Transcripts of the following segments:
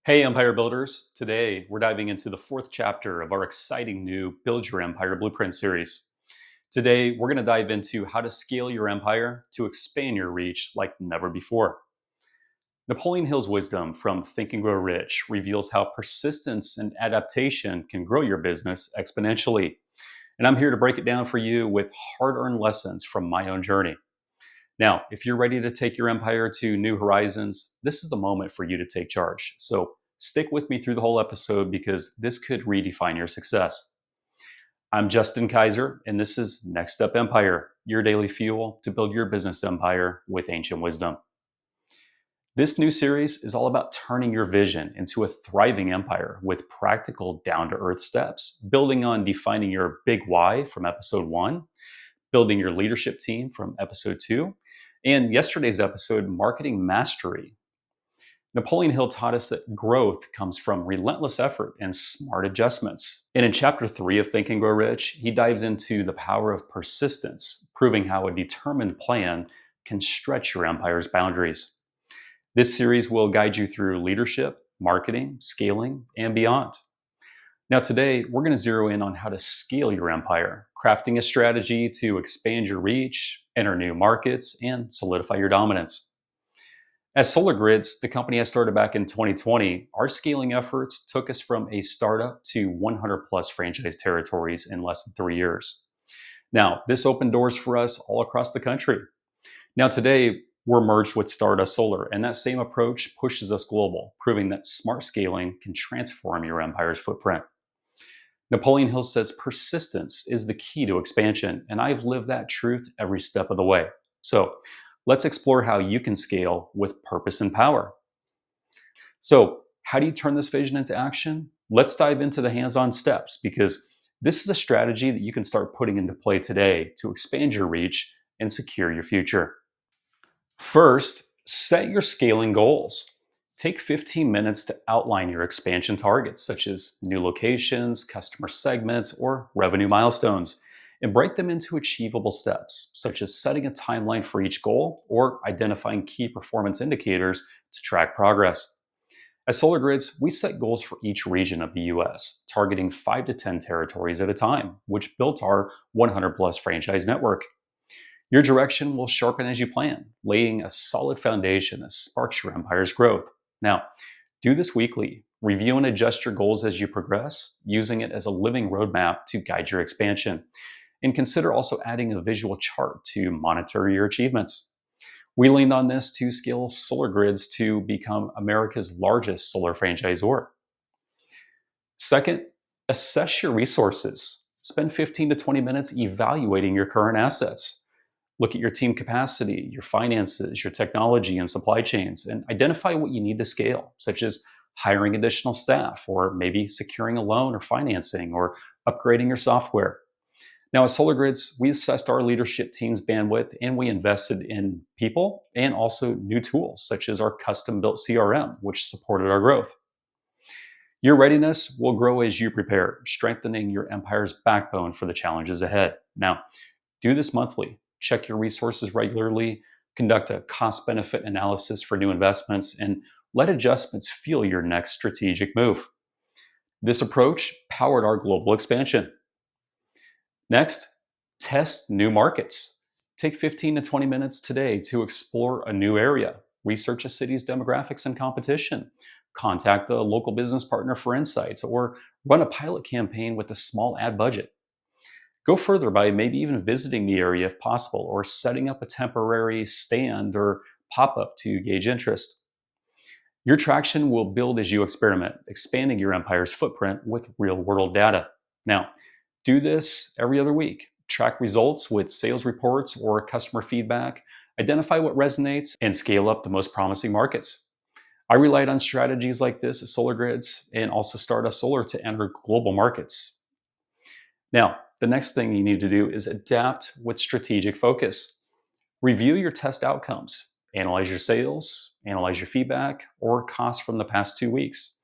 Hey, Empire Builders. Today, we're diving into the fourth chapter of our exciting new Build Your Empire Blueprint series. Today, we're going to dive into how to scale your empire to expand your reach like never before. Napoleon Hill's wisdom from Think and Grow Rich reveals how persistence and adaptation can grow your business exponentially. And I'm here to break it down for you with hard earned lessons from my own journey. Now, if you're ready to take your empire to new horizons, this is the moment for you to take charge. So stick with me through the whole episode because this could redefine your success. I'm Justin Kaiser, and this is Next Step Empire, your daily fuel to build your business empire with ancient wisdom. This new series is all about turning your vision into a thriving empire with practical, down to earth steps, building on defining your big why from episode 1, building your leadership team from episode 2, and yesterday's episode, Marketing Mastery. Napoleon Hill taught us that growth comes from relentless effort and smart adjustments. And in chapter 3 of Think and Grow Rich, he dives into the power of persistence, proving how a determined plan can stretch your empire's boundaries. This series will guide you through leadership, marketing, scaling, and beyond. Now, today, we're going to zero in on how to scale your empire, crafting a strategy to expand your reach, enter new markets, and solidify your dominance. As Solar Grids, the company I started back in 2020, our scaling efforts took us from a startup to 100 plus franchise territories in less than 3 years. Now, this opened doors for us all across the country. Now, today, we're merged with Stardust Solar, and that same approach pushes us global, proving that smart scaling can transform your empire's footprint. Napoleon Hill says persistence is the key to expansion, and I've lived that truth every step of the way. So let's explore how you can scale with purpose and power. So, how do you turn this vision into action? Let's dive into the hands-on steps because this is a strategy that you can start putting into play today to expand your reach and secure your future. First, set your scaling goals. Take 15 minutes to outline your expansion targets, such as new locations, customer segments, or revenue milestones, and break them into achievable steps, such as setting a timeline for each goal or identifying key performance indicators to track progress. At Solar Grids, we set goals for each region of the US, targeting 5 to 10 territories at a time, which built our 100 plus franchise network. Your direction will sharpen as you plan, laying a solid foundation that sparks your empire's growth. Now, do this weekly. Review and adjust your goals as you progress, using it as a living roadmap to guide your expansion. And consider also adding a visual chart to monitor your achievements. We leaned on this to scale Solar Grids to become America's largest solar franchisor. Second, assess your resources. Spend 15 to 20 minutes evaluating your current assets. Look at your team capacity, your finances, your technology, and supply chains, and identify what you need to scale, such as hiring additional staff, or maybe securing a loan or financing, or upgrading your software. Now, at Solar Grids, we assessed our leadership team's bandwidth and we invested in people and also new tools, such as our custom built CRM, which supported our growth. Your readiness will grow as you prepare, strengthening your empire's backbone for the challenges ahead. Now, do this monthly. Check your resources regularly, conduct a cost benefit analysis for new investments, and let adjustments fuel your next strategic move. This approach powered our global expansion. Next, test new markets. Take 15 to 20 minutes today to explore a new area, research a city's demographics and competition, contact a local business partner for insights, or run a pilot campaign with a small ad budget. Go further by maybe even visiting the area if possible, or setting up a temporary stand or pop-up to gauge interest. Your traction will build as you experiment, expanding your empire's footprint with real-world data. Now, do this every other week. Track results with sales reports or customer feedback, identify what resonates, and scale up the most promising markets. I relied on strategies like this at Solar Grids and also Stardust Solar to enter global markets. Now, the next thing you need to do is adapt with strategic focus. Review your test outcomes, analyze your sales, analyze your feedback, or costs from the past 2 weeks.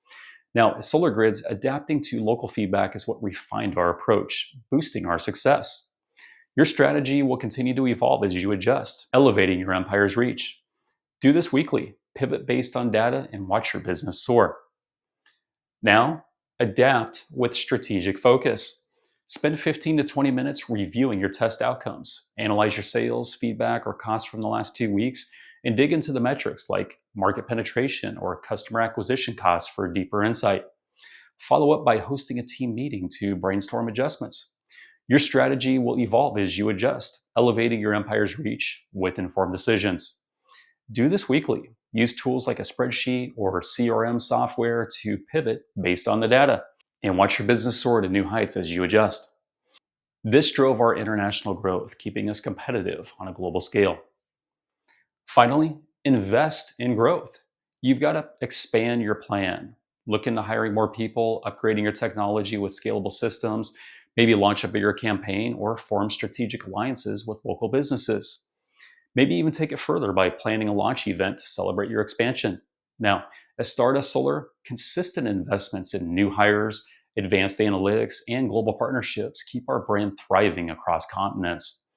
Now, at Solar Grids, adapting to local feedback is what refined our approach, boosting our success. Your strategy will continue to evolve as you adjust, elevating your empire's reach. Do this weekly, pivot based on data, and watch your business soar. Now, adapt with strategic focus. Spend 15 to 20 minutes reviewing your test outcomes. Analyze your sales, feedback, or costs from the last 2 weeks, and dig into the metrics like market penetration or customer acquisition costs for deeper insight. Follow up by hosting a team meeting to brainstorm adjustments. Your strategy will evolve as you adjust, elevating your empire's reach with informed decisions. Do this weekly. Use tools like a spreadsheet or CRM software to pivot based on the data, and watch your business soar to new heights as you adjust. This drove our international growth, keeping us competitive on a global scale. Finally, invest in growth. You've got to expand your plan. Look into hiring more people, upgrading your technology with scalable systems, maybe launch a bigger campaign or form strategic alliances with local businesses. Maybe even take it further by planning a launch event to celebrate your expansion. Now, at Stardust Solar, consistent investments in new hires, advanced analytics, and global partnerships keep our brand thriving across continents.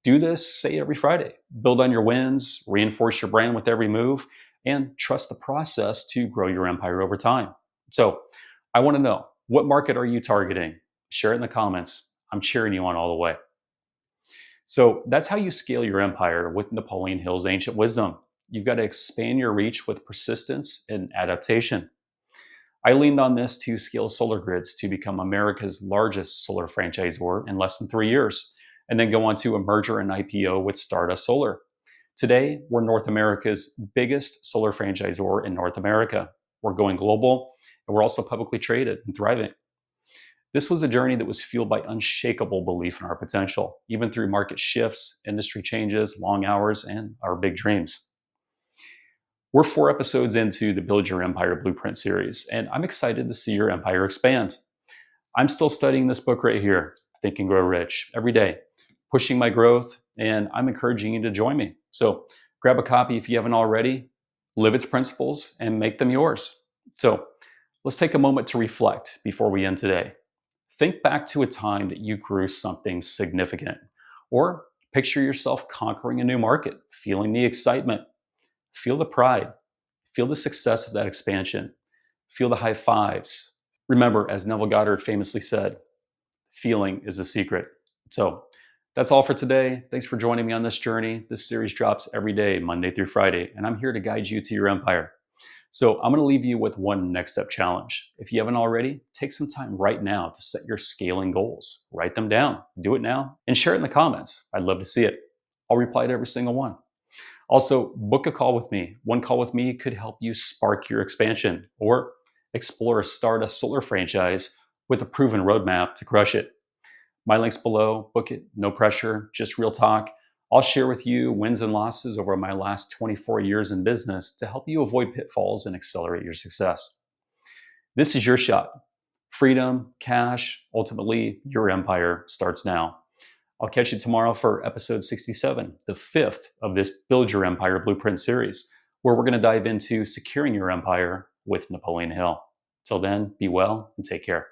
Do this, say, every Friday. Build on your wins, reinforce your brand with every move, and trust the process to grow your empire over time. So, I want to know, what market are you targeting? Share it in the comments. I'm cheering you on all the way. So that's how you scale your empire with Napoleon Hill's ancient wisdom. You've got to expand your reach with persistence and adaptation. I leaned on this to scale solar grids to become America's largest solar franchisor in less than 3 years, and then go on to a merger and IPO with Stardust Solar. Today, we're North America's biggest solar franchisor in North America. We're going global, and we're also publicly traded and thriving. This was a journey that was fueled by unshakable belief in our potential, even through market shifts, industry changes, long hours, and our big dreams. We're 4 episodes into the Build Your Empire Blueprint series, and I'm excited to see your empire expand. I'm still studying this book right here, Think and Grow Rich, every day, pushing my growth, and I'm encouraging you to join me. So grab a copy if you haven't already, live its principles, and make them yours. So let's take a moment to reflect before we end today. Think back to a time that you grew something significant, or picture yourself conquering a new market, feeling the excitement, feel the pride, feel the success of that expansion, feel the high fives. Remember, as Neville Goddard famously said, feeling is the secret. So that's all for today. Thanks for joining me on this journey. This series drops every day, Monday through Friday, and I'm here to guide you to your empire. So I'm going to leave you with one next step challenge. If you haven't already, take some time right now to set your scaling goals. Write them down, do it now, and share it in the comments. I'd love to see it. I'll reply to every single one. Also, book a call with me. One call with me could help you spark your expansion or explore a Stardust Solar franchise with a proven roadmap to crush it. My link's below. Book it. No pressure, just real talk. I'll share with you wins and losses over my last 24 years in business to help you avoid pitfalls and accelerate your success. This is your shot. Freedom, cash, ultimately, your empire starts now. I'll catch you tomorrow for episode 67, the 5th of this Build Your Empire Blueprint series, where we're going to dive into securing your empire with Napoleon Hill. Till then, be well and take care.